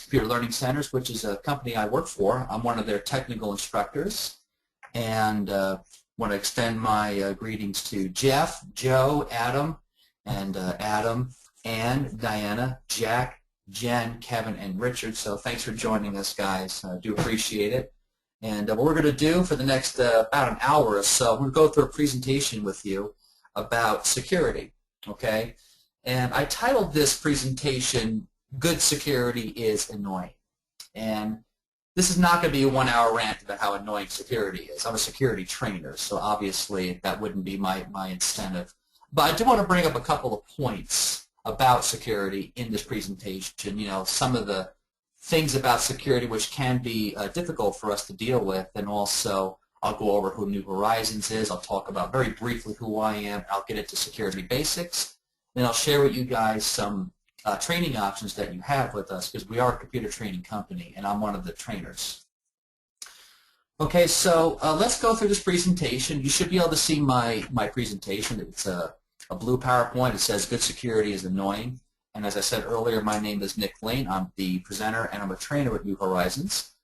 Computer Learning Centers, which is a company I work for. I'm one of their technical instructors, and want to extend my greetings to Jeff, Joe, Adam, and Ann, Diana, Jack, Jen, Kevin, and Richard. So thanks for joining us, guys. I do appreciate it. And what we're going to do for the next about an hour or so, we're going to go through a presentation with you about security, okay? And I titled this presentation, Good Security is Annoying. And this is not going to be a one-hour rant about how annoying security is. I'm a security trainer, so obviously that wouldn't be my incentive. But I do want to bring up a couple of points about security in this presentation. You know, some of the things about security which can be difficult for us to deal with, and also I'll go over who New Horizons is. I'll talk about very briefly who I am. I'll get into security basics. Then I'll share with you guys some training options that you have with us, because we are a computer training company, and I'm one of the trainers. Okay, so let's go through this presentation. You should be able to see my presentation. It's a blue PowerPoint. It says Good Security is Annoying. And as I said earlier, my name is Nick Lane. I'm the presenter, and I'm a trainer at New Horizons.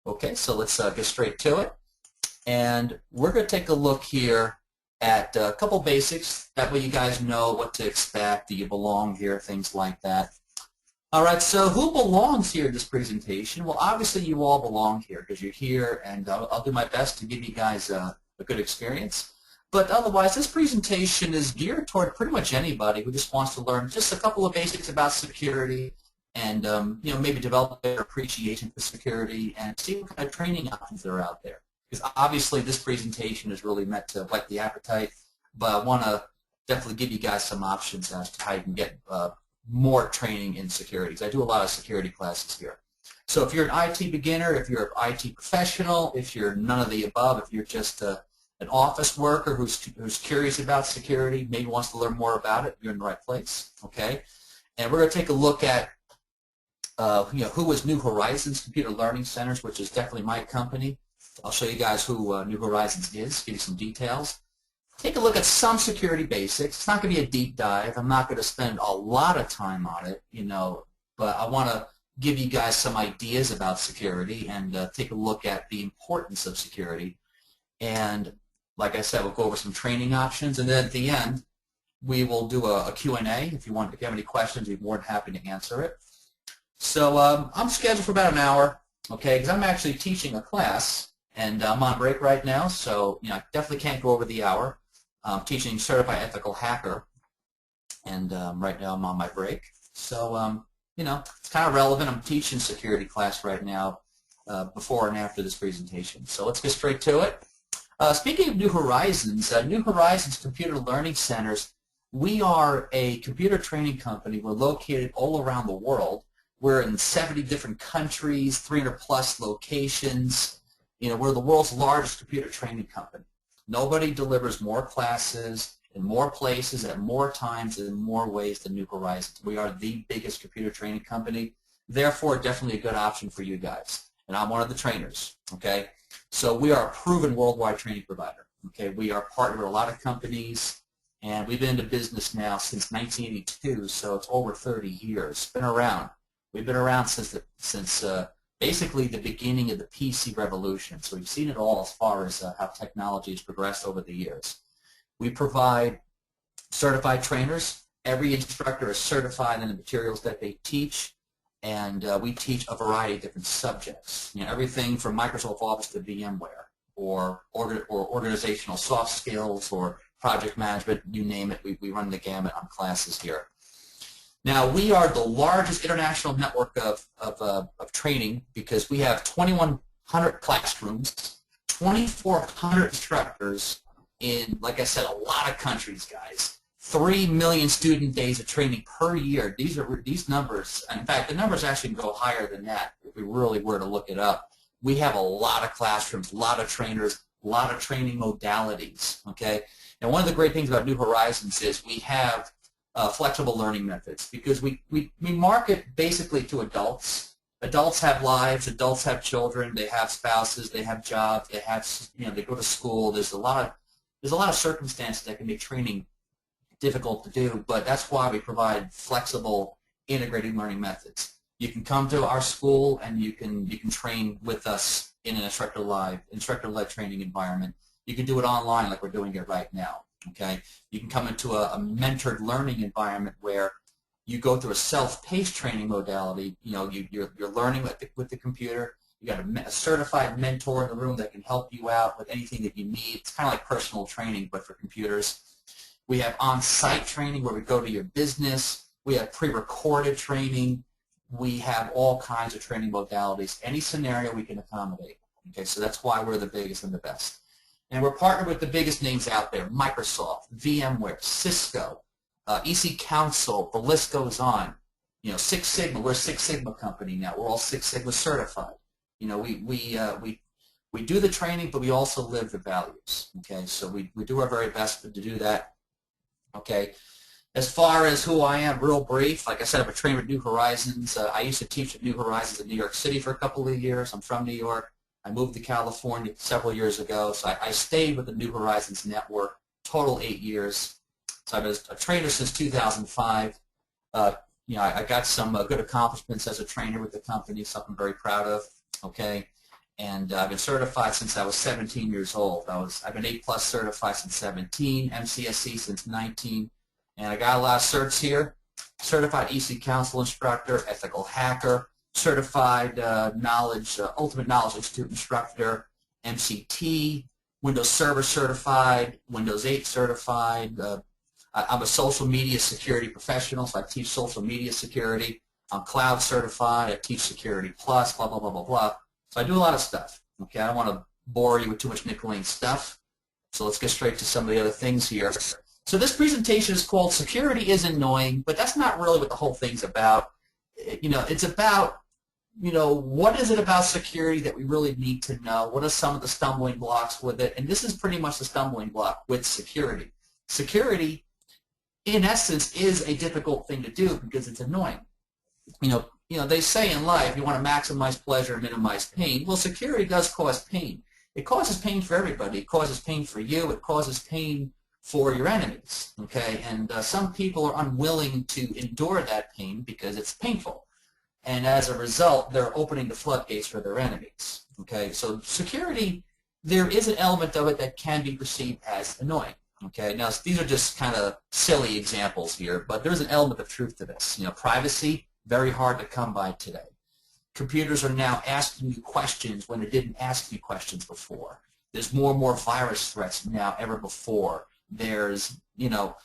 Okay, so let's get straight to it. And we're going to take a look here at a couple basics. That way you guys know what to expect. Do you belong here? Things like that. All right, so who belongs here in this presentation? Well, obviously you all belong here because you're here, and I'll do my best to give you guys a good experience. But otherwise, this presentation is geared toward pretty much anybody who just wants to learn just a couple of basics about security, and you know, maybe develop their appreciation for security and see what kind of training options are out there. Because obviously this presentation is really meant to whet the appetite, but I want to definitely give you guys some options as to how you can get more training in security. I do a lot of security classes here. So if you're an IT beginner, if you're an IT professional, if you're none of the above, if you're just an office worker who's curious about security, maybe wants to learn more about it, you're in the right place. Okay, and we're going to take a look at you know, who is New Horizons Computer Learning Centers, which is definitely my company. I'll show you guys who New Horizons is, give you some details. Take a look at some security basics. It's not going to be a deep dive. I'm not going to spend a lot of time on it, you know, but I want to give you guys some ideas about security and take a look at the importance of security. And like I said, we'll go over some training options, and then at the end, we will do a Q&A. If you have any questions, we'd be more than happy to answer it. So I'm scheduled for about an hour, okay, because I'm actually teaching a class. And I'm on break right now, so you know, I definitely can't go over the hour. I'm teaching Certified Ethical Hacker, and right now I'm on my break. So you know, it's kind of relevant. I'm teaching security class right now, before and after this presentation. So let's get straight to it. Speaking of New Horizons Computer Learning Centers, we are a computer training company. We're located all around the world. We're in 70 different countries, 300 plus locations. You know, we're the world's largest computer training company. Nobody delivers more classes in more places at more times and in more ways than New Horizons. We are the biggest computer training company, therefore definitely a good option for you guys. And I'm one of the trainers, okay? So we are a proven worldwide training provider, okay? We are partnered with a lot of companies, and we've been into business now since 1982, so it's over 30 years. Been around. We've been around since basically the beginning of the PC revolution. So we've seen it all as far as how technology has progressed over the years. We provide certified trainers. Every instructor is certified in the materials that they teach, and we teach a variety of different subjects. You know, everything from Microsoft Office to VMware, or organizational soft skills, or project management, you name it. We run the gamut on classes here. Now, we are the largest international network of training because we have 2,100 classrooms, 2,400 instructors in, like I said, a lot of countries, guys. 3 million student days of training per year. These numbers, in fact, the numbers actually go higher than that if we really were to look it up. We have a lot of classrooms, a lot of trainers, a lot of training modalities, okay? And one of the great things about New Horizons is we have flexible learning methods, because we market basically to adults. Adults have lives, adults have children, they have spouses, they have jobs, they have, you know, they go to school. There's a lot of circumstances that can make training difficult to do, but that's why we provide flexible integrated learning methods. You can come to our school and you can train with us in an instructor-led training environment. You can do it online like we're doing it right now. Okay, you can come into a mentored learning environment where you go through a self-paced training modality. You know, you're learning with the computer. You got a certified mentor in the room that can help you out with anything that you need. It's kind of like personal training, but for computers. We have on-site training where we go to your business. We have pre-recorded training. We have all kinds of training modalities. Any scenario we can accommodate. Okay, so that's why we're the biggest and the best. And we're partnered with the biggest names out there: Microsoft, VMware, Cisco, EC Council. The list goes on. You know, Six Sigma. We're a Six Sigma company now. We're all Six Sigma certified. You know, we do the training, but we also live the values. Okay, so we do our very best to do that. Okay. As far as who I am, real brief, like I said, I'm a trainer at New Horizons. I used to teach at New Horizons in New York City for a couple of years. I'm from New York. I moved to California several years ago, so I stayed with the New Horizons network, total 8 years. So I was a trainer since 2005. You know, I got some good accomplishments as a trainer with the company, something I'm very proud of. Okay, and I've been certified since I was 17 years old. I've been A+ certified since 17, MCSE since 19. And I got a lot of certs here: certified EC Council instructor, ethical hacker, certified Ultimate Knowledge Institute instructor, MCT, Windows Server certified, Windows 8 certified. I'm a social media security professional, so I teach social media security. I'm cloud certified. I teach Security Plus, blah, blah, blah, blah, blah. So I do a lot of stuff. Okay, I don't want to bore you with too much Nick Lane stuff. So let's get straight to some of the other things here. So this presentation is called Security is Annoying, but that's not really what the whole thing's about. You know, it's about, you know, what is it about security that we really need to know? What are some of the stumbling blocks with it? And this is pretty much the stumbling block with security. Security, in essence, is a difficult thing to do because it's annoying. You know, they say in life you want to maximize pleasure and minimize pain. Well, security does cause pain. It causes pain for everybody. It causes pain for you. It causes pain for your enemies, okay? And some people are unwilling to endure that pain because it's painful. And as a result, they're opening the floodgates for their enemies, okay? So security, there is an element of it that can be perceived as annoying, okay? Now, these are just kind of silly examples here, but there's an element of truth to this. You know, privacy, very hard to come by today. Computers are now asking you questions when they didn't ask you questions before. There's more and more virus threats now ever before. There's, you know,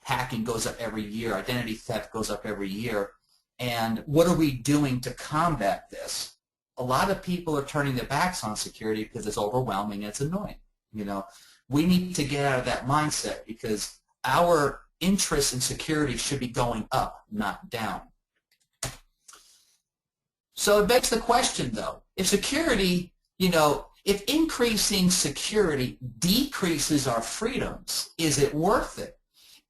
hacking goes up every year. Identity theft goes up every year. And what are we doing to combat this? A lot of people are turning their backs on security because it's overwhelming and it's annoying. You know, we need to get out of that mindset because our interest in security should be going up, not down. So it begs the question, though, if security, you know, if increasing security decreases our freedoms, is it worth it?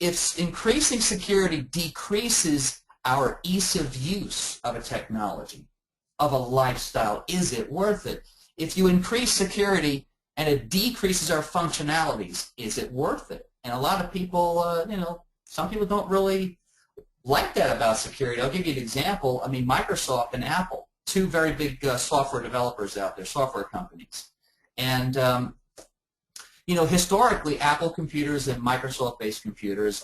If increasing security decreases our ease of use of a technology, of a lifestyle, is it worth it? If you increase security and it decreases our functionalities, is it worth it? And a lot of people, you know, some people don't really like that about security. I'll give you an example. I mean, Microsoft and Apple, two very big software developers out there, software companies. And, you know, historically, Apple computers and Microsoft-based computers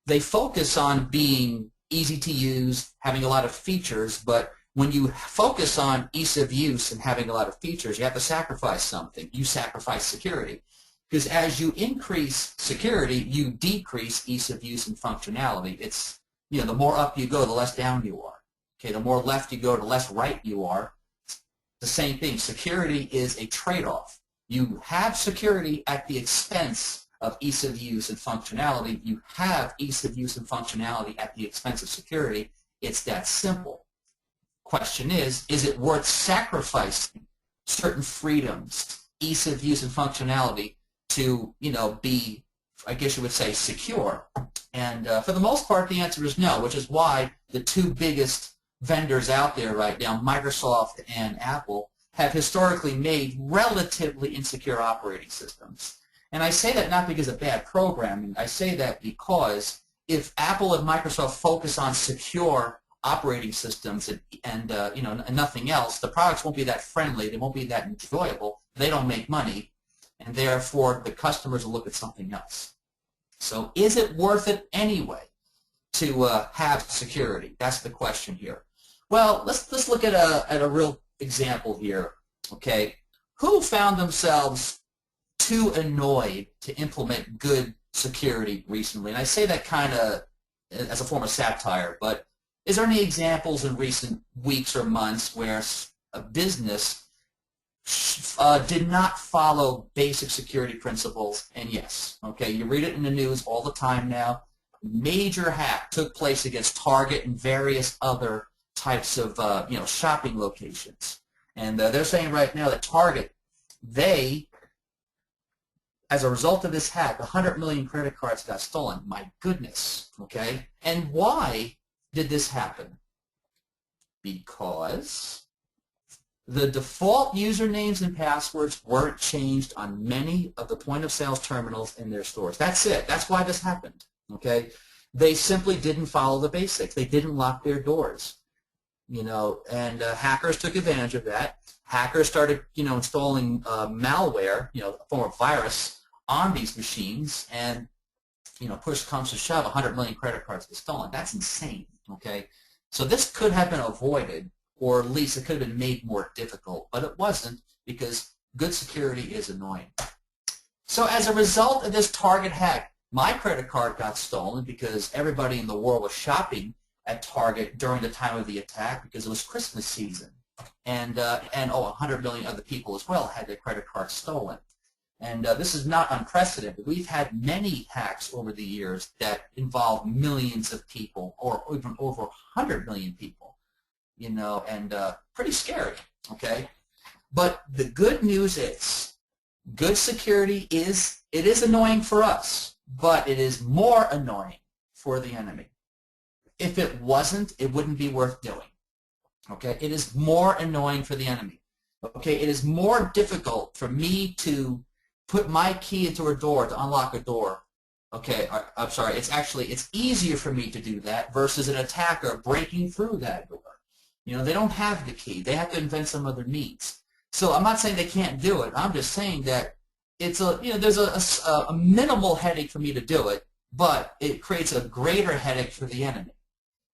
they focus on being easy to use, having a lot of features, but when you focus on ease of use and having a lot of features, you have to sacrifice something. You sacrifice security. Because as you increase security, you decrease ease of use and functionality. It's, you know, the more up you go, the less down you are. Okay, the more left you go, the less right you are. The same thing. Security is a trade-off. You have security at the expense of ease of use and functionality. You have ease of use and functionality at the expense of security. It's that simple. Question is it worth sacrificing certain freedoms, ease of use and functionality to, you know, be, I guess you would say, secure? And for the most part, the answer is no, which is why the two biggest vendors out there right now, Microsoft and Apple, have historically made relatively insecure operating systems. And I say that not because of bad programming. I say that because if Apple and Microsoft focus on secure operating systems and you know, and nothing else, the products won't be that friendly, they won't be that enjoyable, they don't make money, and therefore the customers will look at something else. So is it worth it anyway to have security? That's the question here. Well, let's look at a real example here. Okay, who found themselves too annoyed to implement good security recently? And I say that kind of as a form of satire, but is there any examples in recent weeks or months where a business did not follow basic security principles? And yes, okay, you read it in the news all the time now. Major hack took place against Target and various other types of you know, shopping locations. And they're saying right now that Target, as a result of this hack, 100 million credit cards got stolen. My goodness, okay? And why did this happen? Because the default usernames and passwords weren't changed on many of the point-of-sale terminals in their stores. That's it. That's why this happened, okay? They simply didn't follow the basics. They didn't lock their doors, you know, and hackers took advantage of that. Hackers started, you know, installing malware, you know, a form of virus on these machines, and, you know, push comes to shove, 100 million credit cards get stolen. That's insane, okay? So this could have been avoided, or at least it could have been made more difficult, but it wasn't, because good security is annoying. So as a result of this Target hack, my credit card got stolen because everybody in the world was shopping at Target during the time of the attack because it was Christmas season. And 100 million other people as well had their credit cards stolen. And this is not unprecedented. We've had many hacks over the years that involve millions of people, or even over 100 million people, you know, and pretty scary, okay? But the good news is, good security is annoying for us, but it is more annoying for the enemy. If it wasn't, it wouldn't be worth doing, okay? It is more annoying for the enemy, okay? It is more difficult for me to put my key into a door to unlock a door. Okay, I'm sorry, it's easier for me to do that versus an attacker breaking through that door. You know, they don't have the key. They have to invent some other means. So I'm not saying they can't do it. I'm just saying that it's there's a minimal headache for me to do it, but it creates a greater headache for the enemy.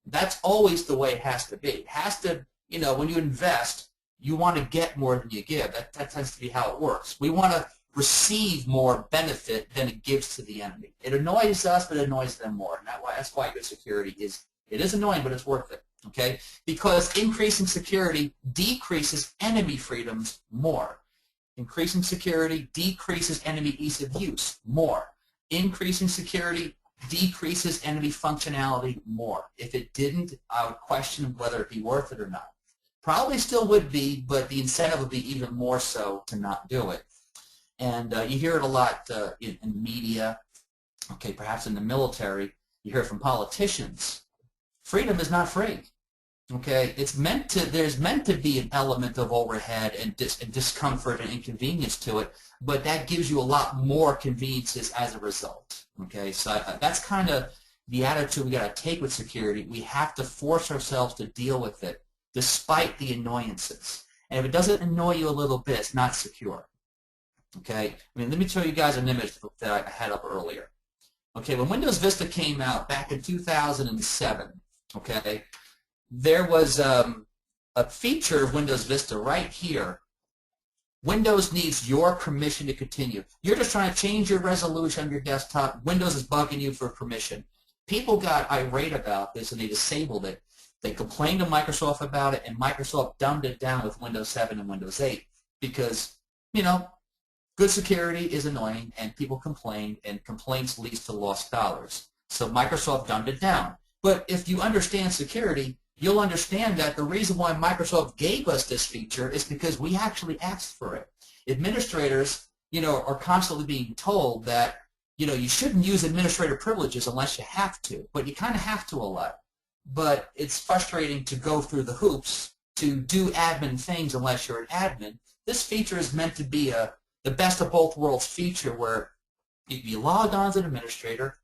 That's always the way it has to be. It has to, you know, when you invest, you want to get more than you give. That tends to be how it works. We want to receive more benefit than it gives to the enemy. It annoys us, but it annoys them more. And that's why good security is annoying, but it's worth it, okay? Because increasing security decreases enemy freedoms more. Increasing security decreases enemy ease of use more. Increasing security decreases enemy functionality more. If it didn't, I would question whether it'd be worth it or not. Probably still would be, but the incentive would be even more so to not do it. And you hear it a lot in media, okay, perhaps in the military. You hear it from politicians. Freedom is not free, okay? There's meant to be an element of overhead and discomfort and inconvenience to it, but that gives you a lot more conveniences as a result, okay? So that's kind of the attitude we got to take with security. We have to force ourselves to deal with it despite the annoyances. And if it doesn't annoy you a little bit, it's not secure. Okay, I mean, let me show you guys an image that I had up earlier. Okay, when Windows Vista came out back in 2007, okay, there was a feature of Windows Vista right here. Windows needs your permission to continue. You're just trying to change your resolution on your desktop. Windows is bugging you for permission. People got irate about this and they disabled it. They complained to Microsoft about it, and Microsoft dumbed it down with Windows 7 and Windows 8 because, you know, good security is annoying, and people complain, and complaints leads to lost dollars. So Microsoft dumbed it down. But if you understand security, you'll understand that the reason why Microsoft gave us this feature is because we actually asked for it. Administrators, you know, are constantly being told that, you know, you shouldn't use administrator privileges unless you have to, but you kind of have to a lot. But it's frustrating to go through the hoops to do admin things unless you're an admin. This feature is meant to be the best of both worlds feature where you can be logged on as an administrator,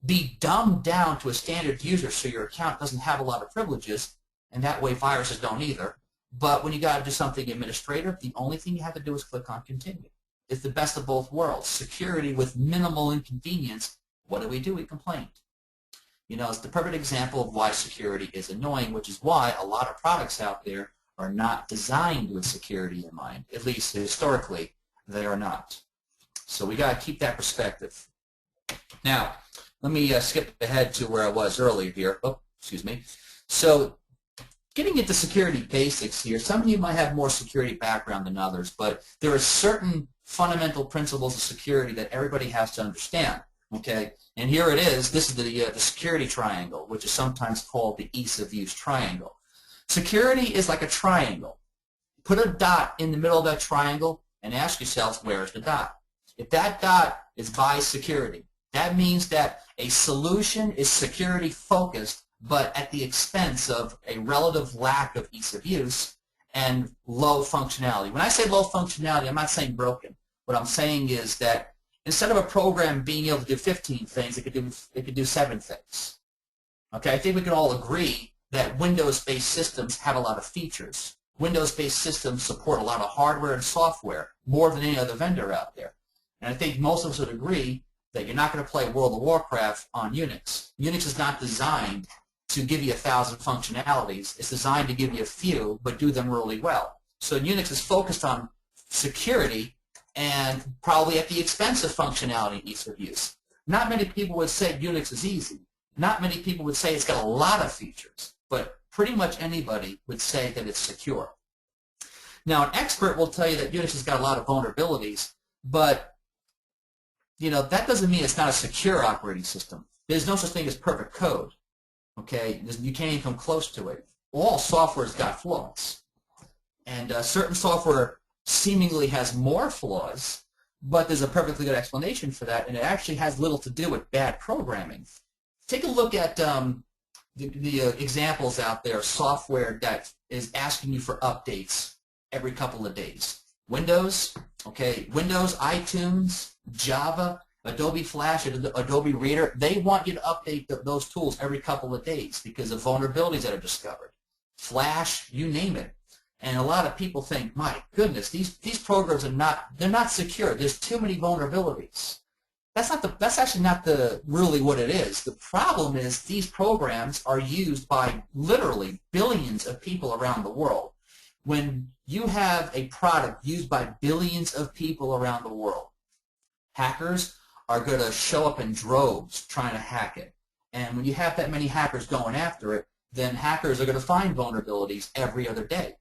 be dumbed down to a standard user so your account doesn't have a lot of privileges, and that way viruses don't either. But when you got to do something administrative, the only thing you have to do is click on continue. It's the best of both worlds. Security with minimal inconvenience. What do? We complained. You know, it's the perfect example of why security is annoying, which is why a lot of products out there are not designed with security in mind. At least historically, they are not. So we got to keep that perspective. Now, let me skip ahead to where I was earlier here. Oh, excuse me. So getting into security basics here, some of you might have more security background than others, but there are certain fundamental principles of security that everybody has to understand. Okay, and here it is. This is the security triangle, which is sometimes called the ease of use triangle. Security is like a triangle. Put a dot in the middle of that triangle and ask yourself, where is the dot? If that dot is by security, that means that a solution is security focused, but at the expense of a relative lack of ease of use and low functionality. When I say low functionality, I'm not saying broken. What I'm saying is that instead of a program being able to do 15 things, it could do 7 things. Okay, I think we can all agree that Windows-based systems have a lot of features. Windows-based systems support a lot of hardware and software, more than any other vendor out there. And I think most of us would agree that you're not going to play World of Warcraft on Unix. Unix is not designed to give you 1,000 functionalities. It's designed to give you a few, but do them really well. So Unix is focused on security and probably at the expense of functionality and ease of use. Not many people would say Unix is easy. Not many people would say it's got a lot of features, but pretty much anybody would say that it's secure. Now, an expert will tell you that Unix has got a lot of vulnerabilities, but you know, that doesn't mean it's not a secure operating system. There's no such thing as perfect code. Okay, you can't even come close to it. All software's got flaws, and certain software seemingly has more flaws, but there's a perfectly good explanation for that, and it actually has little to do with bad programming. Take a look at the examples out there of software that is asking you for updates every couple of days. Windows, okay, Windows, iTunes, Java, Adobe Flash, Adobe Reader, they want you to update those tools every couple of days because of vulnerabilities that are discovered. Flash, you name it. And a lot of people think, my goodness, these programs are they're not secure. There's too many vulnerabilities. That's actually not really what it is. The problem is these programs are used by literally billions of people around the world. When you have a product used by billions of people around the world, hackers are going to show up in droves trying to hack it. And when you have that many hackers going after it, then hackers are going to find vulnerabilities every other day.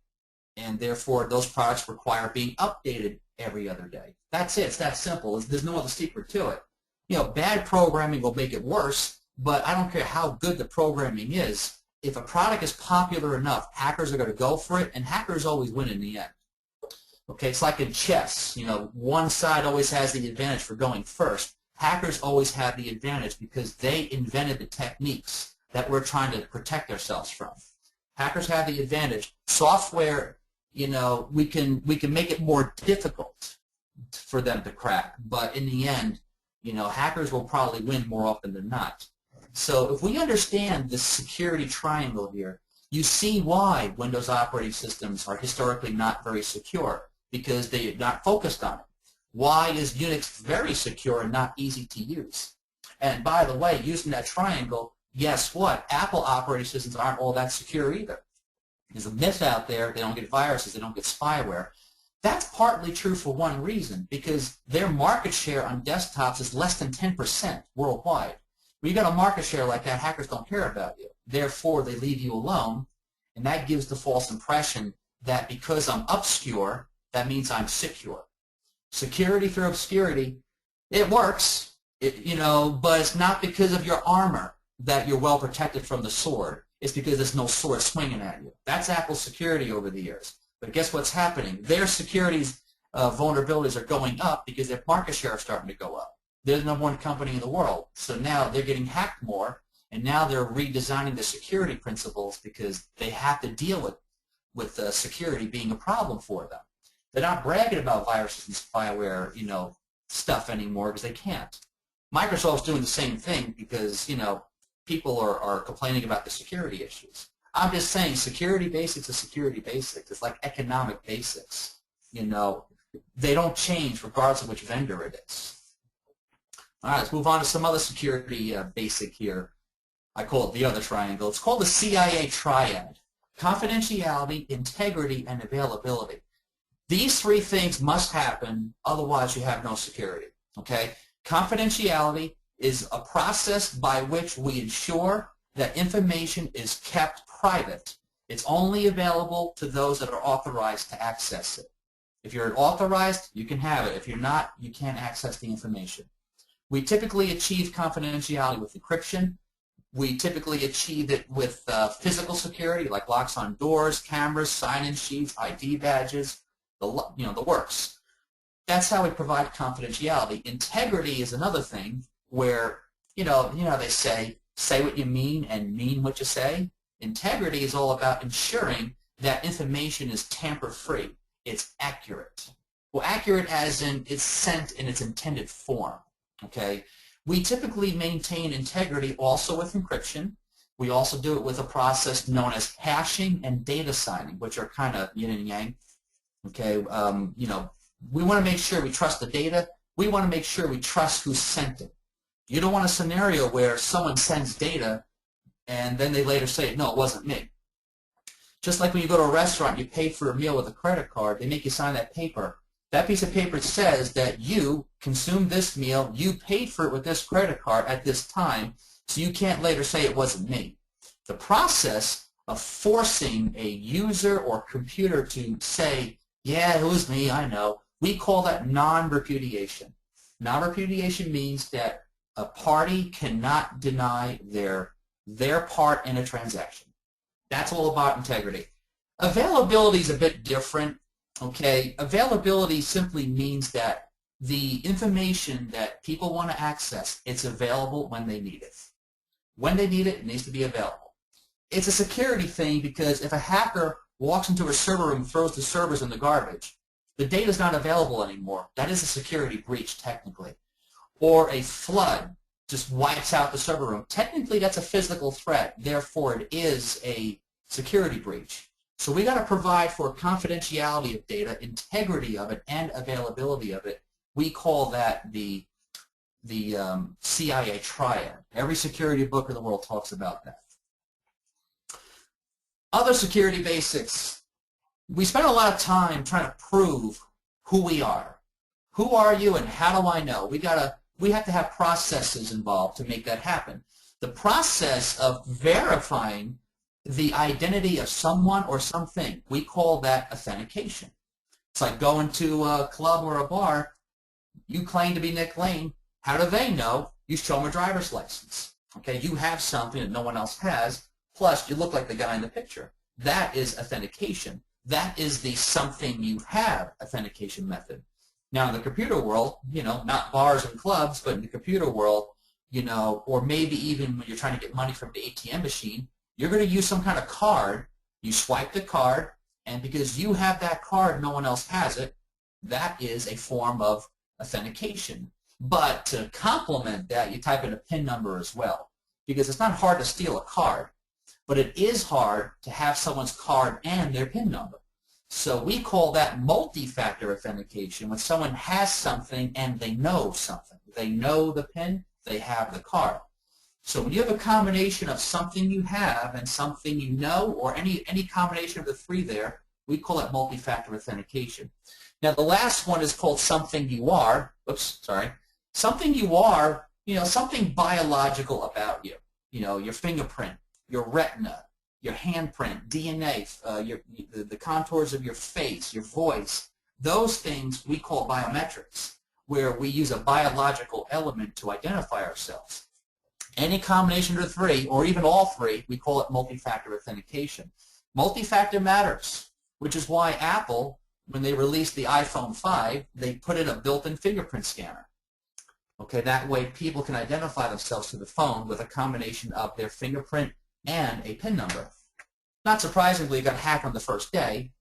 And therefore, those products require being updated every other day. That's it. It's that simple. There's no other secret to it. You know, bad programming will make it worse, but I don't care how good the programming is. If a product is popular enough, hackers are going to go for it, and hackers always win in the end. Okay, it's like in chess. You know, one side always has the advantage for going first. Hackers always have the advantage because they invented the techniques that we're trying to protect ourselves from. Hackers have the advantage. Software, you know, we can make it more difficult for them to crack, but in the end, you know, hackers will probably win more often than not. So if we understand this security triangle here, you see why Windows operating systems are historically not very secure, because they're not focused on it. Why is Unix very secure and not easy to use? And by the way, using that triangle, guess what? Apple operating systems aren't all that secure either. There's a myth out there, they don't get viruses, they don't get spyware. That's partly true for one reason, because their market share on desktops is less than 10% worldwide. When you got a market share like that, hackers don't care about you. Therefore, they leave you alone, and that gives the false impression that because I'm obscure, that means I'm secure. Security through obscurity, it works, you know, but it's not because of your armor that you're well protected from the sword. It's because there's no sword swinging at you. That's Apple's security over the years. But guess what's happening? Their security's vulnerabilities are going up because their market share is starting to go up. They're the #1 company in the world. So now they're getting hacked more, and now they're redesigning the security principles because they have to deal with security being a problem for them. They're not bragging about viruses and spyware, you know, stuff anymore because they can't. Microsoft's doing the same thing because, people are complaining about the security issues. I'm just saying security basics is security basics. It's like economic basics. They don't change regardless of which vendor it is. All right, let's move on to some other security basic here. I call it the other triangle. It's called the CIA triad: confidentiality, integrity, and availability. These three things must happen, otherwise you have no security. Okay? Confidentiality is a process by which we ensure that information is kept private. It's only available to those that are authorized to access it. If you're authorized, you can have it. If you're not, you can't access the information. We typically achieve confidentiality with encryption. We typically achieve it with physical security, like locks on doors, cameras, sign-in sheets, ID badges, the works. That's how we provide confidentiality. Integrity is another thing where, they say what you mean and mean what you say. Integrity is all about ensuring that information is tamper-free. It's accurate. Well, accurate as in it's sent in its intended form. Okay? We typically maintain integrity also with encryption. We also do it with a process known as hashing and data signing, which are kind of yin and yang. Okay, we want to make sure we trust the data. We want to make sure we trust who sent it. You don't want a scenario where someone sends data and then they later say, no, it wasn't me. Just like when you go to a restaurant, you pay for a meal with a credit card, they make you sign that paper. That piece of paper says that you consumed this meal, you paid for it with this credit card at this time, so you can't later say it wasn't me. The process of forcing a user or computer to say, yeah, it was me, I know, we call that non-repudiation. Non-repudiation means that a party cannot deny their part in a transaction. That's all about integrity. Availability is a bit different. Okay, availability simply means that the information that people want to access, it's available when they need it. When they need it, it needs to be available. It's a security thing because if a hacker walks into a server room and throws the servers in the garbage, the data is not available anymore. That is a security breach, technically. Or a flood just wipes out the server room. Technically, that's a physical threat. Therefore, it is a security breach. So we got to provide for confidentiality of data, integrity of it, and availability of it. We call that the CIA triad. Every security book in the world talks about that. Other security basics. We spend a lot of time trying to prove who we are. Who are you and how do I know? We have to have processes involved to make that happen. The process of verifying the identity of someone or something, we call that authentication. It's like going to a club or a bar. You claim to be Nick Lane. How do they know? You show them a driver's license. Okay, you have something that no one else has, plus you look like the guy in the picture. That is authentication. That is the something you have authentication method. Now in the computer world, not bars and clubs, but in the computer world, or maybe even when you're trying to get money from the ATM machine, you're going to use some kind of card. You swipe the card, and because you have that card, no one else has it, that is a form of authentication. But to complement that, you type in a PIN number as well, because it's not hard to steal a card, but it is hard to have someone's card and their PIN number. So we call that multi-factor authentication, when someone has something and they know something. They know the PIN, they have the card. So when you have a combination of something you have and something you know, or any combination of the three there, we call it multi-factor authentication. Now the last one is called something you are. Oops, sorry. Something you are, something biological about you. Your fingerprint, your retina, your handprint, DNA, the contours of your face, your voice. Those things we call biometrics, where we use a biological element to identify ourselves. Any combination of the three, or even all three, we call it multi-factor authentication. Multi-factor matters, which is why Apple, when they released the iPhone 5, they put in a built-in fingerprint scanner. Okay, that way people can identify themselves to the phone with a combination of their fingerprint and a PIN number. Not surprisingly, it got hacked on the first day.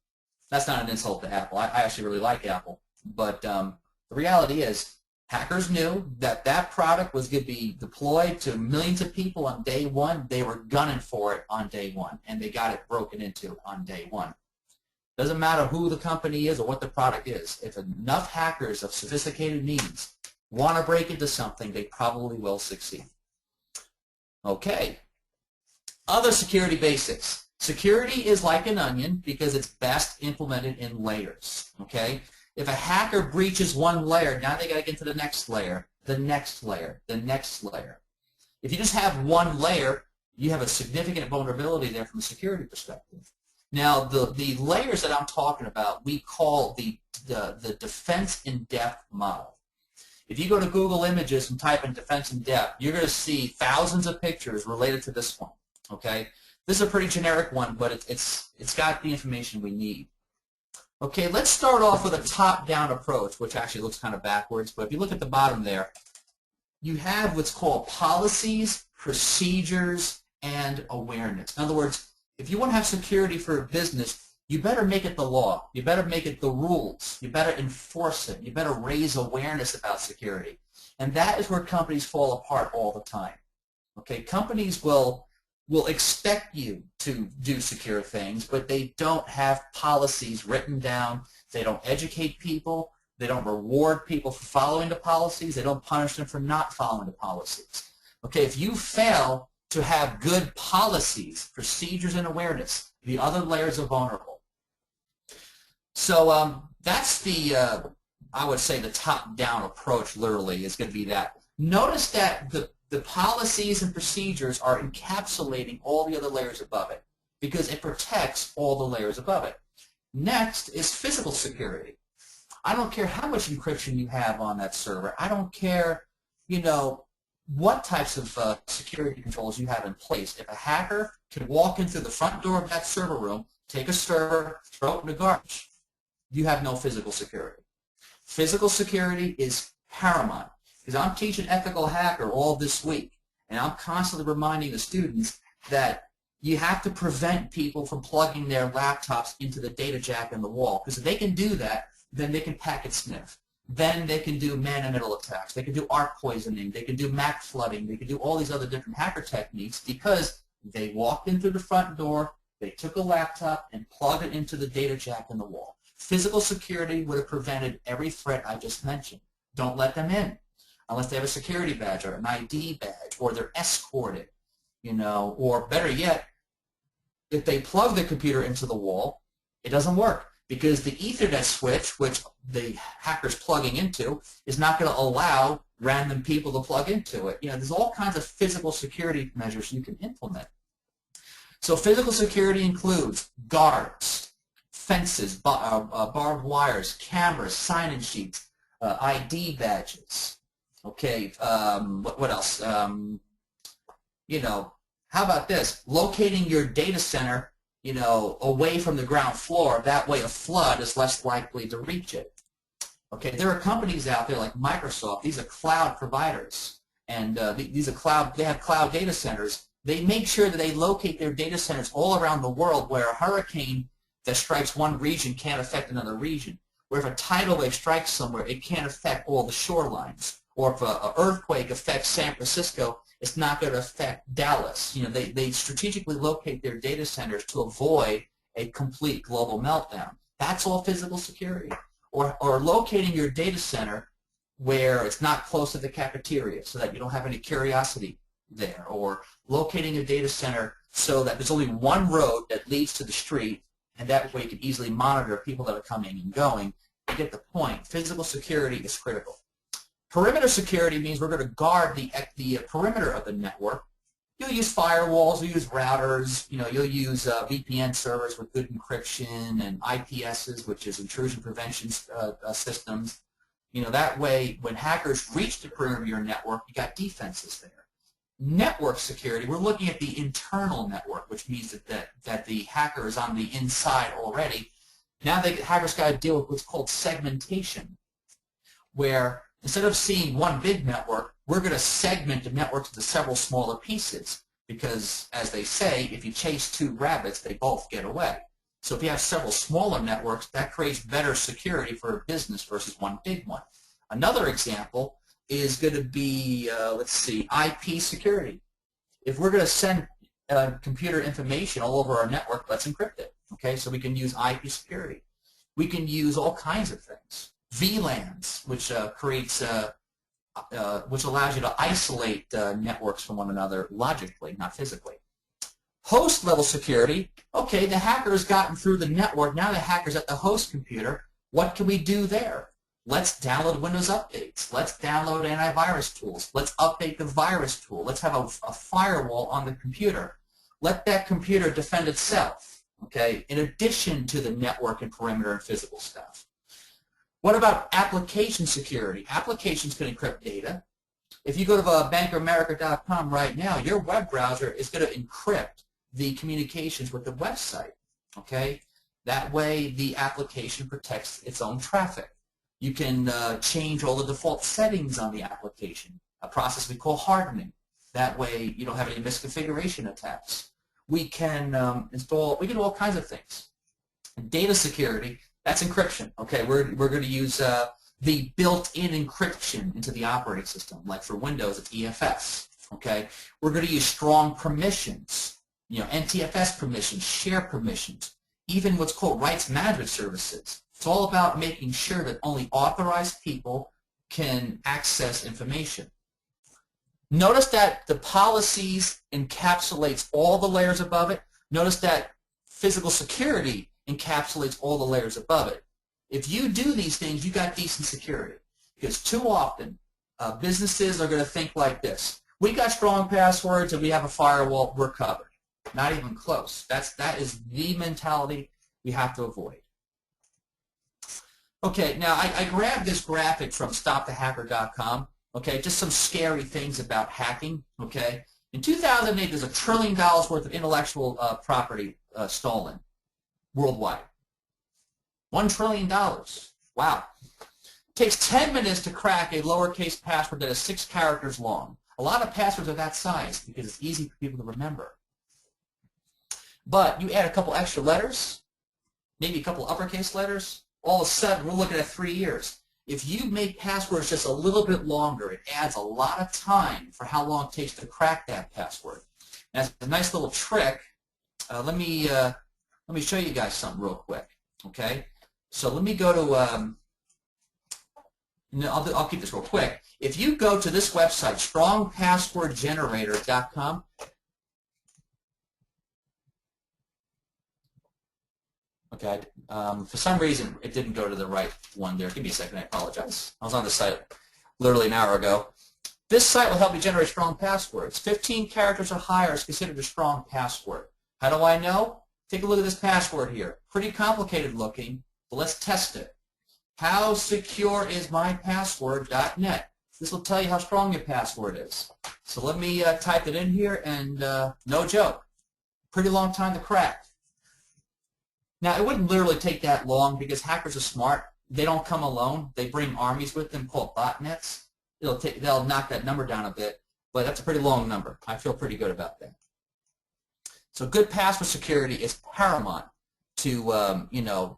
That's not an insult to Apple. I actually really like Apple. But the reality is, Hackers knew that that product was going to be deployed to millions of people on day one. They were gunning for it on day one, and they got it broken into on day one. Doesn't matter who the company is or what the product is. If enough hackers of sophisticated means want to break into something, they probably will succeed. Okay. Other security basics. Security is like an onion because it's best implemented in layers. Okay? If a hacker breaches one layer, now they got to get to the next layer, the next layer, the next layer. If you just have one layer, you have a significant vulnerability there from a security perspective. Now, the layers that I'm talking about, we call the defense in depth model. If you go to Google Images and type in defense in depth, you're going to see thousands of pictures related to this one. Okay, this is a pretty generic one, but it's got the information we need. Okay, let's start off with a top-down approach, which actually looks kind of backwards. But if you look at the bottom there, you have what's called policies, procedures, and awareness. In other words, if you want to have security for a business, you better make it the law. You better make it the rules. You better enforce it. You better raise awareness about security. And that is where companies fall apart all the time. Okay, companies will expect you to do secure things, but they don't have policies written down. They don't educate people. They don't reward people for following the policies. They don't punish them for not following the policies. Okay, if you fail to have good policies, procedures, and awareness, the other layers are vulnerable. So that's the, I would say, the top-down approach literally is going to be that. Notice that the policies and procedures are encapsulating all the other layers above it because it protects all the layers above it. Next is physical security. I don't care how much encryption you have on that server. I don't care, you know, what types of security controls you have in place. If a hacker can walk in through the front door of that server room, take a server, throw it in the garbage, you have no physical security. Physical security is paramount. Because I'm teaching ethical hacker all this week, and I'm constantly reminding the students that you have to prevent people from plugging their laptops into the data jack in the wall. Because if they can do that, then they can packet sniff. Then they can do man-in-the-middle attacks. They can do ARP poisoning. They can do MAC flooding. They can do all these other different hacker techniques because they walked in through the front door, they took a laptop, and plugged it into the data jack in the wall. Physical security would have prevented every threat I just mentioned. Don't let them in unless they have a security badge or an ID badge, or they're escorted, you know, or better yet, if they plug the computer into the wall, it doesn't work because the Ethernet switch, which the hacker's plugging into, is not going to allow random people to plug into it. You know, there's all kinds of physical security measures you can implement. So physical security includes guards, fences, barbed wires, cameras, sign-in sheets, ID badges. Okay, what else? You know, how about this? Locating your data center, you know, away from the ground floor. That way a flood is less likely to reach it. Okay, there are companies out there like Microsoft. These are cloud providers, and these are they have cloud data centers. They make sure that they locate their data centers all around the world where a hurricane that strikes one region can't affect another region. Where if a tidal wave strikes somewhere, it can't affect all the shorelines. Or if an earthquake affects San Francisco, it's not going to affect Dallas. You know, they strategically locate their data centers to avoid a complete global meltdown. That's all physical security. Or locating your data center where it's not close to the cafeteria so that you don't have any curiosity there. Or locating a data center so that there's only one road that leads to the street, and that way you can easily monitor people that are coming and going. You get the point. Physical security is critical. Perimeter security means we're going to guard the perimeter of the network. You'll use firewalls, you'll use routers, you know, you'll use VPN servers with good encryption and IPSs, which is intrusion prevention systems. You know, that way when hackers reach the perimeter of your network, you got defenses there. Network security, we're looking at the internal network, which means that the hacker is on the inside already. Now the hackers got to deal with what's called segmentation, where instead of seeing one big network, we're going to segment the network into several smaller pieces because, as they say, if you chase two rabbits, they both get away. So if you have several smaller networks, that creates better security for a business versus one big one. Another example, is going to be, let's see, IP security. If we're going to send computer information all over our network, let's encrypt it. Okay, so we can use IP security. We can use all kinds of things. VLANs, which which allows you to isolate networks from one another logically, not physically. Host level security. Okay, the hacker's gotten through the network. Now the hacker's at the host computer. What can we do there? Let's download Windows updates. Let's download antivirus tools. Let's update the virus tool. Let's have a firewall on the computer. Let that computer defend itself, okay, in addition to the network and perimeter and physical stuff. What about application security? Applications can encrypt data. If you go to bankofamerica.com right now, your web browser is going to encrypt the communications with the website, okay? That way the application protects its own traffic. You can change all the default settings on the application, a process we call hardening. That way you don't have any misconfiguration attacks. We can we can do all kinds of things. Data security, that's encryption. Okay, we're going to use the built-in encryption into the operating system. Like for Windows, it's EFS. Okay, we're going to use strong permissions. You know, NTFS permissions, share permissions, even what's called rights management services. It's all about making sure that only authorized people can access information. Notice that the policies encapsulates all the layers above it. Notice that physical security encapsulates all the layers above it. If you do these things, you got decent security. Because too often, businesses are going to think like this. We got strong passwords and we have a firewall, we're covered. Not even close. That is the mentality we have to avoid. Okay, now I grabbed this graphic from stopthehacker.com. Okay, just some scary things about hacking. Okay, in 2008, there's $1 trillion worth of intellectual property stolen worldwide. $1 trillion. Wow. It takes 10 minutes to crack a lowercase password that is 6 characters long. A lot of passwords are that size because it's easy for people to remember. But you add a couple extra letters, maybe a couple uppercase letters, all of a sudden we're looking at 3 years. If you make passwords just a little bit longer, it adds a lot of time for how long it takes to crack that password. And as a nice little trick, let me show you guys something real quick. Okay, so let me go to. I'll keep this real quick. If you go to this website, strongpasswordgenerator.com. Okay, for some reason it didn't go to the right one there. Give me a second, I apologize. I was on the site literally an hour ago. This site will help you generate strong passwords. 15 characters or higher is considered a strong password. How do I know? Take a look at this password here. Pretty complicated looking, but let's test it. HowSecureIsMyPassword.net. This will tell you how strong your password is. So let me type it in here, and no joke, pretty long time to crack. Now, it wouldn't literally take that long because hackers are smart. They don't come alone. They bring armies with them called botnets. They'll knock that number down a bit, but that's a pretty long number. I feel pretty good about that. So good password security is paramount to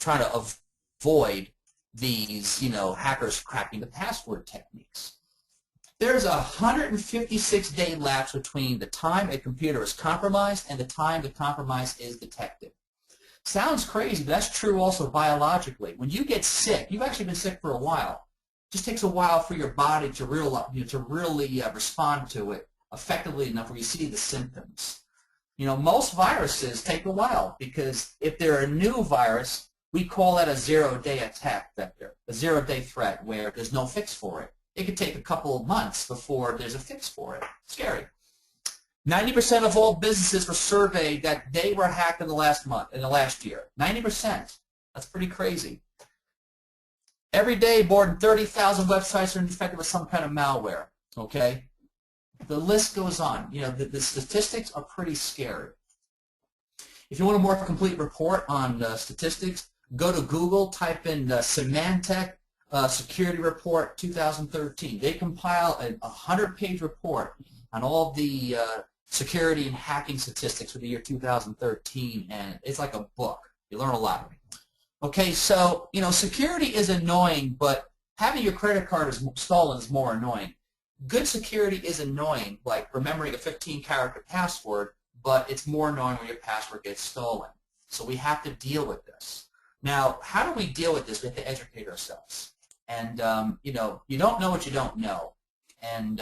trying to avoid these hackers cracking the password techniques. There's a 156-day lapse between the time a computer is compromised and the time the compromise is detected. Sounds crazy, but that's true also biologically. When you get sick, you've actually been sick for a while. It just takes a while for your body to really respond to it effectively enough where you see the symptoms. Most viruses take a while because if they're a new virus, we call that a zero-day attack vector, a zero-day threat where there's no fix for it. It could take a couple of months before there's a fix for it. Scary. 90% of all businesses were surveyed that they were hacked in the last year. 90%. That's pretty crazy. Every day, more than 30,000 websites are infected with some kind of malware. Okay? The list goes on. The statistics are pretty scary. If you want a more complete report on statistics, go to Google, type in Symantec Security Report 2013. They compile a 100-page report on all the security and hacking statistics for the year 2013, and it's like a book. You learn a lot. Okay, so security is annoying, but having your credit card stolen is more annoying. good security is annoying, like remembering a 15-character password, but it's more annoying when your password gets stolen. So we have to deal with this. Now, how do we deal with this? We have to educate ourselves. And, you don't know what you don't know. And,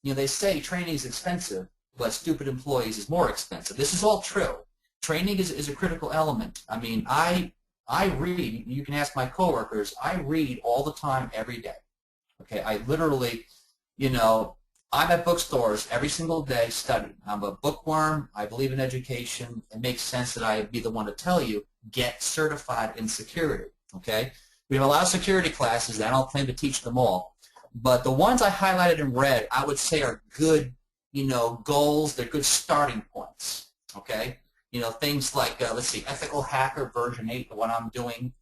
they say training is expensive, but stupid employees is more expensive. This is all true. Training is a critical element. I mean, I read, you can ask my coworkers, I read all the time, every day. Okay, I literally, I'm at bookstores every single day studying. I'm a bookworm. I believe in education. It makes sense that I be the one to tell you, get certified in security. Okay, we have a lot of security classes, and I don't plan to teach them all. But the ones I highlighted in red, I would say are good, goals. They're good starting points. Okay, things like, let's see, Ethical Hacker version 8, the one I'm doing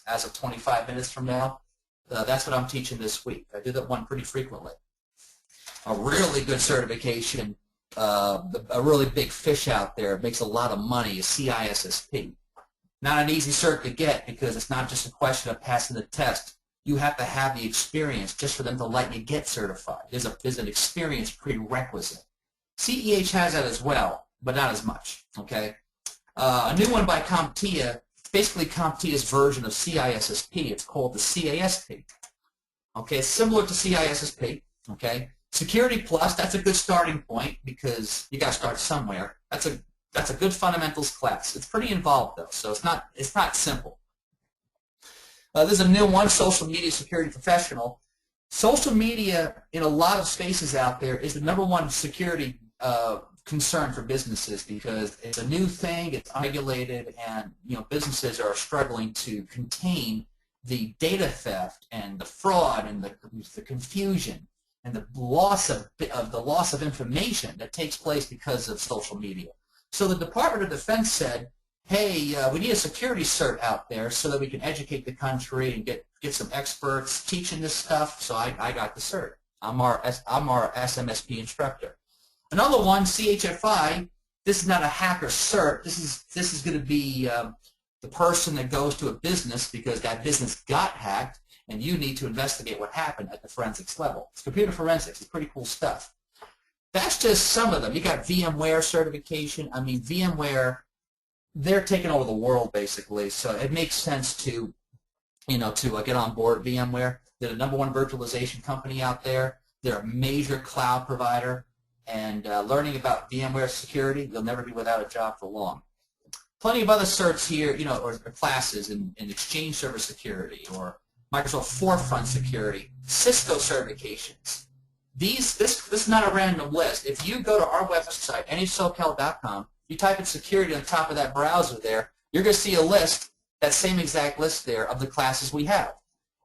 as of 25 minutes from now. That's what I'm teaching this week. I do that one pretty frequently. A really good certification, a really big fish out there, makes a lot of money, is CISSP. Not an easy cert to get because it's not just a question of passing the test. You have to have the experience just for them to let you get certified. There's an experience prerequisite. CEH has that as well, but not as much. Okay, a new one by CompTIA, basically CompTIA's version of CISSP. It's called the CASP. Okay, it's similar to CISSP. Okay. Security Plus, that's a good starting point because you got to start somewhere. That's a good fundamentals class. It's pretty involved though, so it's not simple. There's a new one, Social Media Security Professional. Social media in a lot of spaces out there is the #1 security concern for businesses because it's a new thing, it's unregulated, and businesses are struggling to contain the data theft and the fraud and the confusion and the loss of information that takes place because of social media. So the Department of Defense said, hey, we need a security cert out there so that we can educate the country and get some experts teaching this stuff. So I got the cert. I'm our SMSP instructor. Another one, CHFI. This is not a hacker cert. This is going to be the person that goes to a business because that business got hacked, and you need to investigate what happened at the forensics level. It's computer forensics. It's pretty cool stuff. That's just some of them. You got VMware certification. I mean, VMware, they're taking over the world basically, so it makes sense to, get on board VMware. They're the #1 virtualization company out there. They're a major cloud provider, and learning about VMware security, you'll never be without a job for long. Plenty of other certs here, or classes in Exchange Server Security or Microsoft Forefront Security, Cisco certifications. This is not a random list. If you go to our website, nhsocal.com, you type in security on top of that browser there, you're going to see a list, that same exact list there, of the classes we have.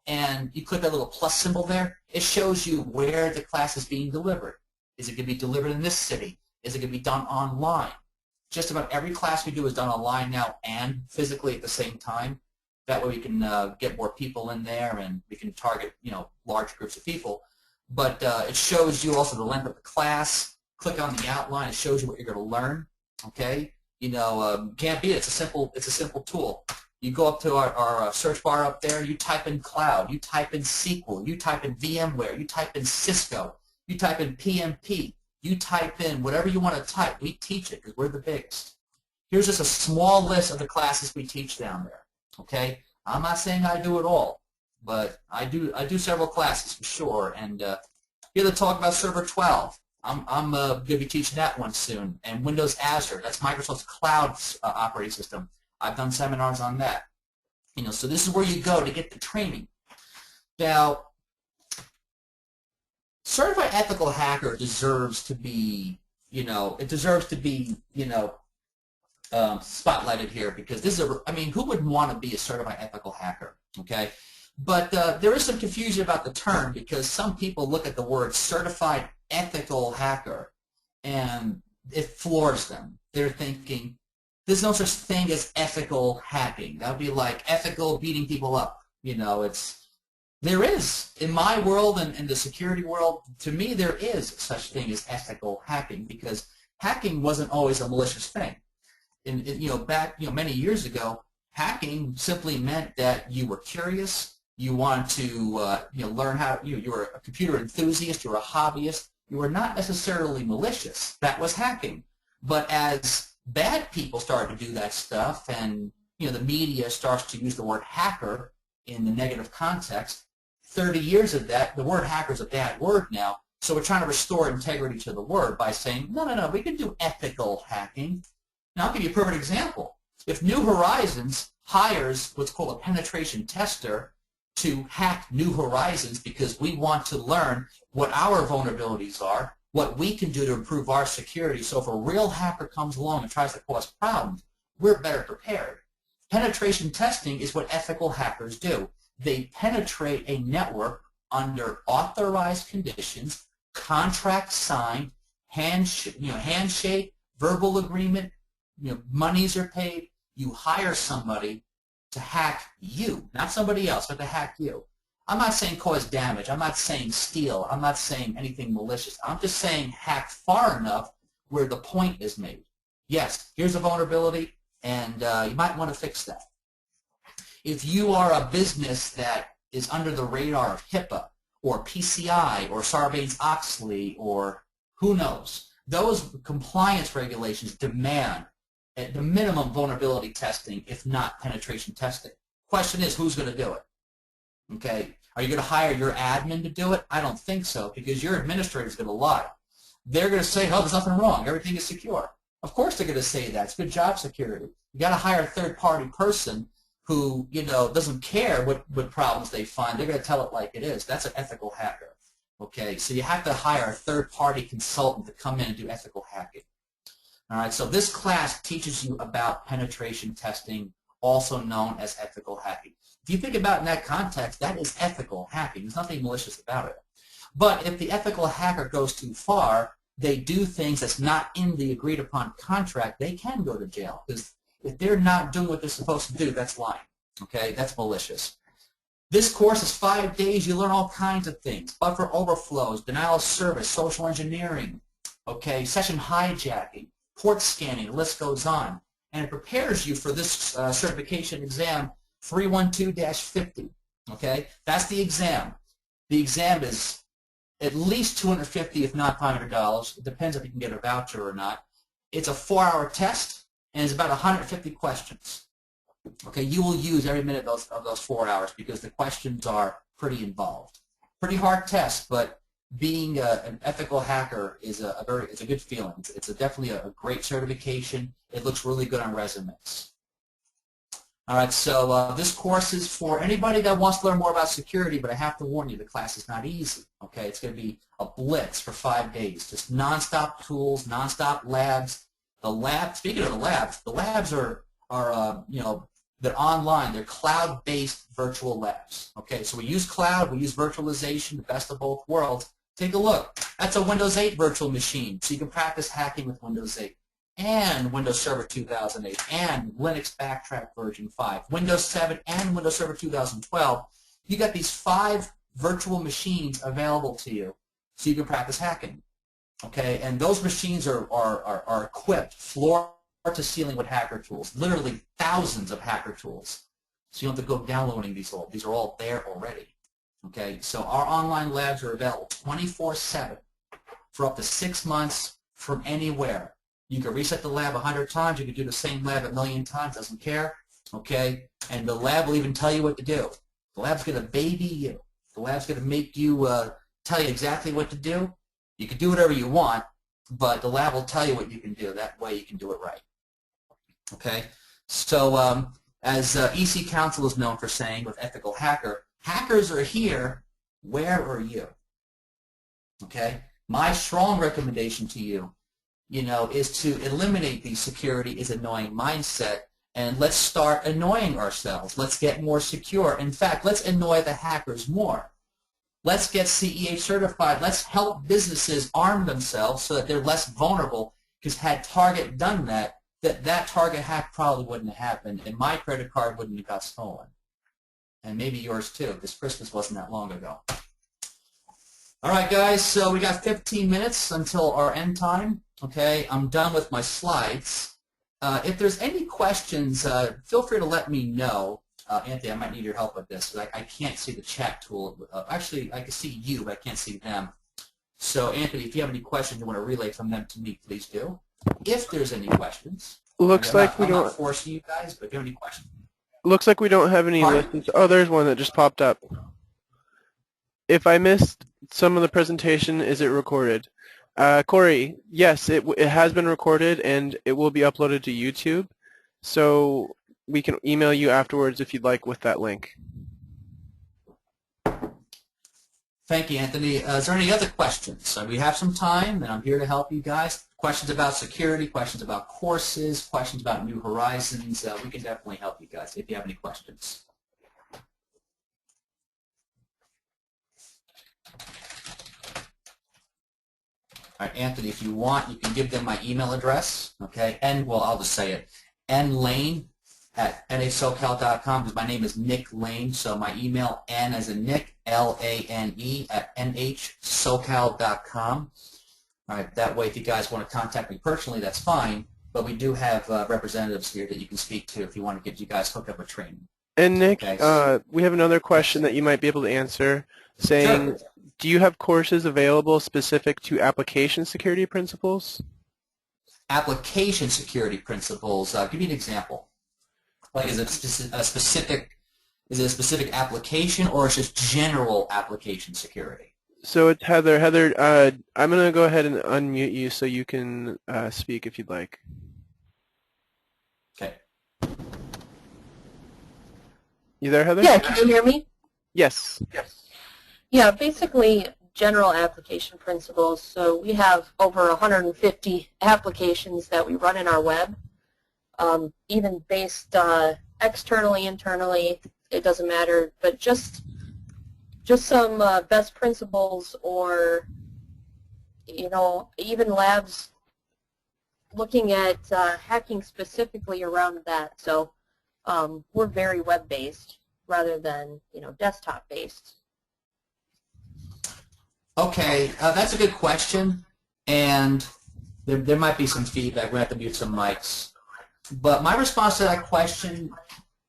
And you click that little plus symbol there, it shows you where the class is being delivered. Is it going to be delivered in this city? Is it going to be done online? Just about every class we do is done online now and physically at the same time. That way we can get more people in there and we can target, large groups of people. But it shows you also the length of the class. Click on the outline. It shows you what you're going to learn. Okay, can't beat it. It's a simple tool. You go up to our search bar up there. You type in cloud. You type in SQL. You type in VMware. You type in Cisco. You type in PMP. You type in whatever you want to type. We teach it because we're the biggest. Here's just a small list of the classes we teach down there. Okay, I'm not saying I do it all, but I do several classes for sure. And here to talk about Server 12. I'm going to be teaching that one soon. And Windows Azure, that's Microsoft's cloud operating system. I've done seminars on that. So this is where you go to get the training. Now, Certified Ethical Hacker deserves to be, spotlighted here because this is who would want to be a certified ethical hacker, okay? But there is some confusion about the term because some people look at the word certified ethical hacker and it floors them. They're thinking, there's no such thing as ethical hacking. That would be like ethical beating people up. There is. In my world and in the security world, to me there is such thing as ethical hacking because hacking wasn't always a malicious thing. Back many years ago, hacking simply meant that you were curious, you want to learn how, you're a computer enthusiast, you're a hobbyist, you are not necessarily malicious. That was hacking. But as bad people start to do that stuff, and the media starts to use the word hacker in the negative context, 30 years of that, the word hacker is a bad word now, so we're trying to restore integrity to the word by saying, no, we can do ethical hacking. Now, I'll give you a perfect example. If New Horizons hires what's called a penetration tester to hack New Horizons because we want to learn what our vulnerabilities are, what we can do to improve our security, so if a real hacker comes along and tries to cause problems, we're better prepared. Penetration testing is what ethical hackers do. They penetrate a network under authorized conditions, contract signed, handshake, verbal agreement, monies are paid. You hire somebody to hack you, not somebody else, but to hack you. I'm not saying cause damage. I'm not saying steal. I'm not saying anything malicious. I'm just saying hack far enough where the point is made. Yes, here's a vulnerability, and you might want to fix that. If you are a business that is under the radar of HIPAA or PCI or Sarbanes-Oxley or who knows, those compliance regulations demand at the minimum vulnerability testing, if not penetration testing. Question is, who's going to do it? Okay, are you going to hire your admin to do it? I don't think so, because your administrator is going to lie. They're going to say, oh, there's nothing wrong, everything is secure. Of course they're going to say that. It's good job security. You got to hire a third-party person who doesn't care what problems they find. They're going to tell it like it is. That's an ethical hacker. Okay, so you have to hire a third-party consultant to come in and do ethical hacking. All right, so this class teaches you about penetration testing, also known as ethical hacking. If you think about it in that context, that is ethical hacking. There's nothing malicious about it. But if the ethical hacker goes too far, they do things that's not in the agreed upon contract, they can go to jail. Because if they're not doing what they're supposed to do, that's lying. Okay, that's malicious. This course is 5 days. You learn all kinds of things. Buffer overflows, denial of service, social engineering, okay, session hijacking, port scanning, the list goes on. And it prepares you for this certification exam 312-50. Okay, that's the exam. The exam is at least $250, if not $500. It depends if you can get a voucher or not. It's a 4-hour test, and it's about 150 questions. Okay, you will use every minute of those 4 hours because the questions are pretty involved. Pretty hard test, but being an ethical hacker is it's a good feeling. It's definitely a great certification. It looks really good on resumes. All right, so this course is for anybody that wants to learn more about security, but I have to warn you, the class is not easy. Okay, it's going to be a blitz for 5 days, just nonstop tools, nonstop labs. Speaking of the labs are they're online. They're cloud-based virtual labs. Okay, so we use cloud, we use virtualization, the best of both worlds. Take a look. That's a Windows 8 virtual machine, so you can practice hacking with Windows 8 and Windows Server 2008 and Linux Backtrack version 5, Windows 7 and Windows Server 2012. You got these 5 virtual machines available to you, so you can practice hacking. Okay, and those machines are equipped floor to ceiling with hacker tools, literally thousands of hacker tools. So you don't have to go downloading these all. These are all there already. Okay, so our online labs are available 24/7 for up to 6 months from anywhere. You can reset the lab 100 times. You can do the same lab a million times. Doesn't care. Okay, and the lab will even tell you what to do. The lab's going to baby you. The lab's going to make you tell you exactly what to do. You can do whatever you want, but the lab will tell you what you can do. That way you can do it right. Okay, so as EC Council is known for saying with Ethical Hacker, hackers are here. Where are you? Okay, my strong recommendation to you, is to eliminate the security is annoying mindset, and let's start annoying ourselves. Let's get more secure. In fact, let's annoy the hackers more. Let's get CEH certified. Let's help businesses arm themselves so that they're less vulnerable, because had Target done that, that Target hack probably wouldn't have happened, and my credit card wouldn't have got stolen. And maybe yours too, because Christmas wasn't that long ago. All right, guys, so we got 15 minutes until our end time. Okay, I'm done with my slides. If there's any questions, feel free to let me know. Anthony, I might need your help with this. I can't see the chat tool. Actually, I can see you, but I can't see them. So, Anthony, if you have any questions you want to relay from them to me, please do. If there's any questions, Looks like we I'm don't. not forcing you guys, but if you have any questions. Looks like we don't have any listens. Oh, there's one that just popped up. If I missed some of the presentation, is it recorded? Corey, yes, it has been recorded and it will be uploaded to YouTube. So we can email you afterwards if you'd like with that link. Thank you, Anthony. Is there any other questions? We have some time, and I'm here to help you guys. Questions about security, questions about courses, questions about New Horizons. We can definitely help you guys if you have any questions. All right, Anthony, if you want, you can give them my email address, okay? And, well, I'll just say it, nlane@nhsocal.com, because my name is Nick Lane, so my email, N as in Nick, L-A-N-E, @nhsocal.com. All right, that way if you guys want to contact me personally, that's fine, but we do have representatives here that you can speak to if you want to get you guys hooked up with training. And Nick, okay. We have another question that you might be able to answer, saying, sure. Do you have courses available specific to application security principles? Application security principles. Give me an example. Like, is it a specific application, or is it just general application security? So it's Heather. Heather, I'm going to go ahead and unmute you so you can speak if you'd like. Okay. You there, Heather? Yeah, can you hear me? Yes. Yes. Yeah, basically general application principles. So we have over 150 applications that we run in our web, even based externally, internally, it doesn't matter, but just some best principles, or, you know, even labs looking at hacking specifically around that. So we're very web-based rather than, you know, desktop-based. Okay, that's a good question, and there might be some feedback. We're going to have to mute some mics. But my response to that question,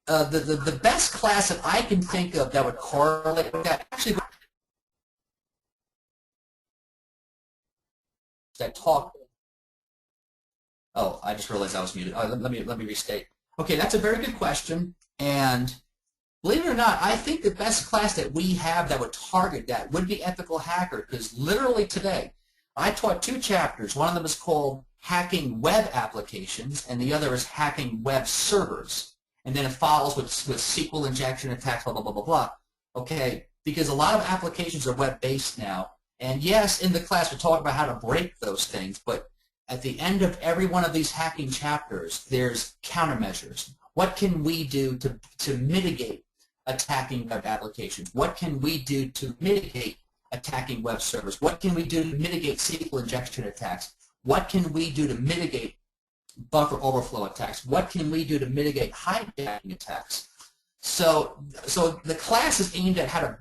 the best class that I can think of that would correlate with that, actually, that talk. Oh, I just realized I was muted. Let me restate. Okay, that's a very good question, and believe it or not, I think the best class that we have that would target that would be Ethical Hacker, because literally today I taught 2 chapters. One of them is called Hacking Web Applications, and the other is Hacking Web Servers. And then it follows with SQL injection attacks, blah, blah, blah, blah, blah. Okay, because a lot of applications are web-based now. And yes, in the class we talk about how to break those things, but at the end of every one of these hacking chapters, there's countermeasures. What can we do to mitigate attacking web applications? What can we do to mitigate attacking web servers? What can we do to mitigate SQL injection attacks? What can we do to mitigate buffer overflow attacks? What can we do to mitigate hijacking attacks? So the class is aimed at how to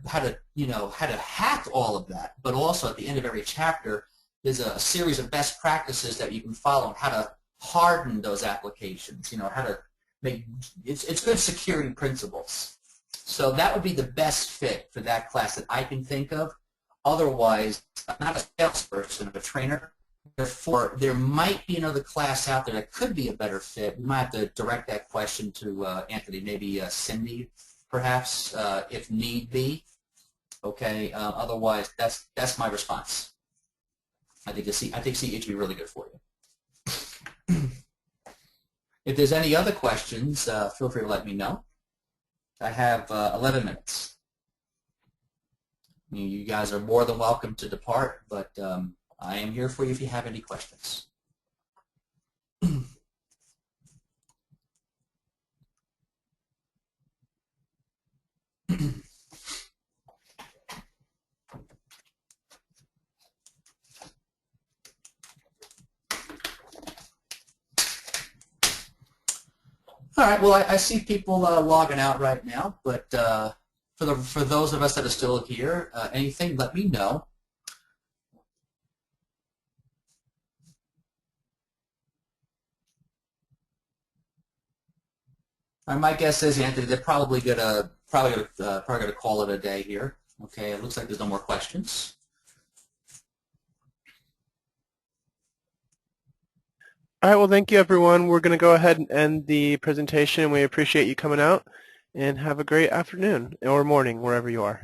hack all of that, but also at the end of every chapter there's a series of best practices that you can follow on how to harden those applications. You know, how to make it's good security principles. So that would be the best fit for that class that I can think of. Otherwise, I'm not a salesperson, I'm a trainer. Therefore, there might be another class out there that could be a better fit. We might have to direct that question to Anthony, maybe Cindy, perhaps, if need be. Okay. Otherwise, that's my response. I think CH would be really good for you. If there's any other questions, feel free to let me know. I have 11 minutes. You guys are more than welcome to depart, but I am here for you if you have any questions. All right. Well, I see people logging out right now, but for those of us that are still here, anything, let me know. My guess is, Anthony, they're probably gonna call it a day here. Okay, it looks like there's no more questions. All right, well, thank you, everyone. We're going to go ahead and end the presentation. We appreciate you coming out, and have a great afternoon or morning, wherever you are.